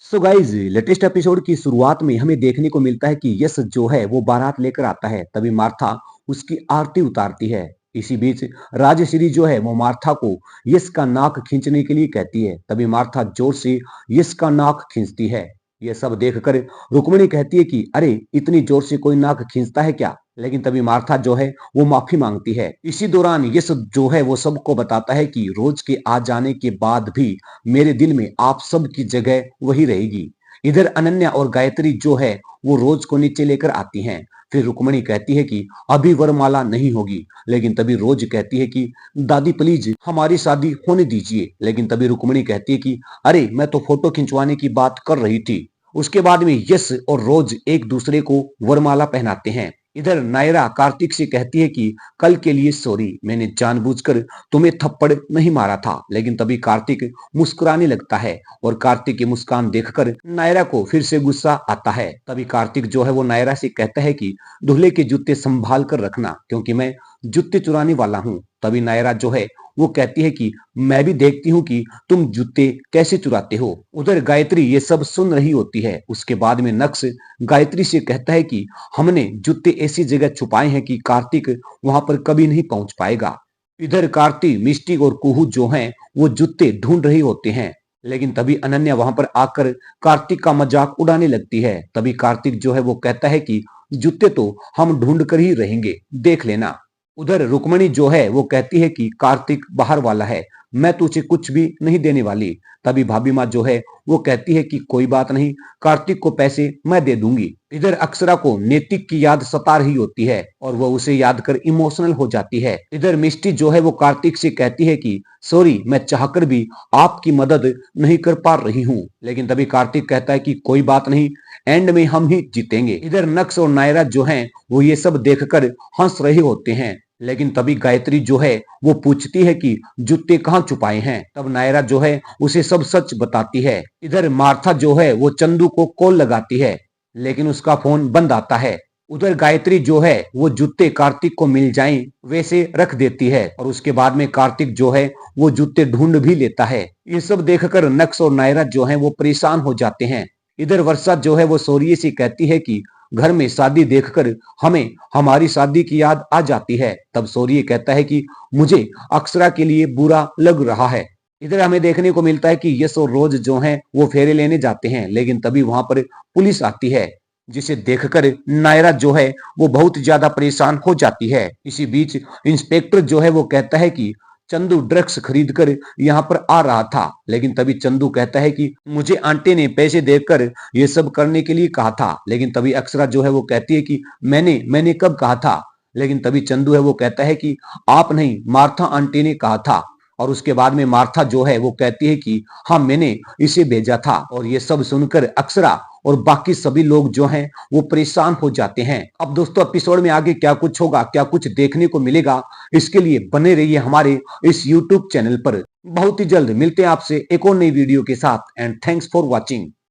So guys latest episode की शुरुआत में हमें देखने को मिलता है कि यश जो है वो बारात लेकर आता है। तभी मार्था उसकी आरती उतारती है। इसी बीच राजश्री जो है वो मार्था को यश का नाक खींचने के लिए कहती है। तभी मार्था जोर से यश का नाक खींचती है। यह सब देखकर रुक्मिणी कहती है कि अरे इतनी जोर से कोई नाक खींचता है क्या। लेकिन तभी मार्था जो है वो माफी मांगती है। इसी दौरान यश जो है वो सबको बताता है कि रोज के आ जाने के बाद भी मेरे दिल में आप सब की जगह वही रहेगी। इधर अनन्या और गायत्री जो है वो रोज को नीचे लेकर आती हैं। फिर रुक्मिणी कहती है कि अभी वरमाला नहीं होगी। लेकिन तभी रोज कहती है कि दादी प्लीज हमारी शादी होने दीजिए। लेकिन तभी रुक्मिणी कहती है कि अरे मैं तो फोटो खिंचवाने की बात कर रही थी। उसके बाद में यश और रोज एक दूसरे को वरमाला पहनाते हैं। इधर नायरा कार्तिक से कहती है कि कल के लिए सॉरी, मैंने जानबूझकर तुम्हें थप्पड़ नहीं मारा था। लेकिन तभी कार्तिक मुस्कुराने लगता है और कार्तिक की मुस्कान देखकर नायरा को फिर से गुस्सा आता है। तभी कार्तिक जो है वो नायरा से कहता है कि दूल्हे के जूते संभाल कर रखना, क्योंकि मैं जूते चुराने वाला हूँ। तभी नायरा जो है वो कहती है कि मैं भी देखती हूँ कि तुम जूते कैसे चुराते हो। उधर गायत्री ये सब सुन रही होती है। उसके बाद में नक्श गायत्री से कहता है कि हमने जूते ऐसी जगह छुपाए हैं कि कार्तिक वहां पर कभी नहीं पहुंच पाएगा। इधर कार्तिक, मिस्टी और कुहू जो हैं वो जूते ढूंढ रहे होते हैं। लेकिन तभी अनन्या वहां पर आकर कार्तिक का मजाक उड़ाने लगती है। तभी कार्तिक जो है वो कहता है कि जूते तो हम ढूंढ कर ही रहेंगे, देख लेना। उधर रुक्मिणी जो है वो कहती है कि कार्तिक बाहर वाला है, मैं तुझे कुछ भी नहीं देने वाली। तभी भाभी माँ जो है वो कहती है कि कोई बात नहीं, कार्तिक को पैसे मैं दे दूंगी। इधर अक्षरा को नैतिक की याद सता रही होती है और वो उसे याद कर इमोशनल हो जाती है। इधर मिष्टी जो है वो कार्तिक से कहती है कि सॉरी, मैं चाहकर भी आपकी मदद नहीं कर पा रही हूँ। लेकिन तभी कार्तिक कहता है कि कोई बात नहीं, एंड में हम ही जीतेंगे। इधर नक्श और नायरा जो हैं वो ये सब देखकर हंस रहे होते हैं। लेकिन तभी गायत्री जो है वो पूछती है कि जूते कहाँ छुपाए हैं। तब नायरा जो है उसे सब सच बताती है। इधर मार्था जो है वो चंदू को कॉल लगाती है, लेकिन उसका फोन बंद आता है। उधर गायत्री जो है वो जूते कार्तिक को मिल जाएं वैसे रख देती है और उसके बाद में कार्तिक जो है वो जूते ढूंढ भी लेता है। ये सब देखकर नक्श और नायरा जो है वो परेशान हो जाते हैं। इधर वर्षा जो है वो शौर्य से कहती है कि घर में शादी देखकर हमें हमारी शादी की याद आ जाती है। तब शौर्य कहता है कि मुझे अक्षरा के लिए बुरा लग रहा है। इधर हमें देखने को मिलता है कि यश और रोज जो हैं वो फेरे लेने जाते हैं। लेकिन तभी वहां पर पुलिस आती है, जिसे देखकर नायरा जो है वो बहुत ज्यादा परेशान हो जाती है। इसी बीच इंस्पेक्टर जो है वो कहता है कि चंदू ड्रग्स खरीद कर यहाँ पर आ रहा था। लेकिन तभी चंदू कहता है कि मुझे आंटी ने पैसे देकर ये सब करने के लिए कहा था। लेकिन तभी अक्षरा जो है वो कहती है कि मैंने मैंने कब कहा था। लेकिन तभी चंदू है वो कहता है कि आप नहीं, मार्था आंटी ने कहा था। और उसके बाद में मार्था जो है वो कहती है कि हाँ, मैंने इसे भेजा था। और ये सब सुनकर अक्षरा और बाकी सभी लोग जो हैं वो परेशान हो जाते हैं। अब दोस्तों एपिसोड में आगे क्या कुछ होगा, क्या कुछ देखने को मिलेगा, इसके लिए बने रहिए हमारे इस यूट्यूब चैनल पर। बहुत ही जल्द मिलते हैं आपसे एक और नई वीडियो के साथ। And thanks for watching.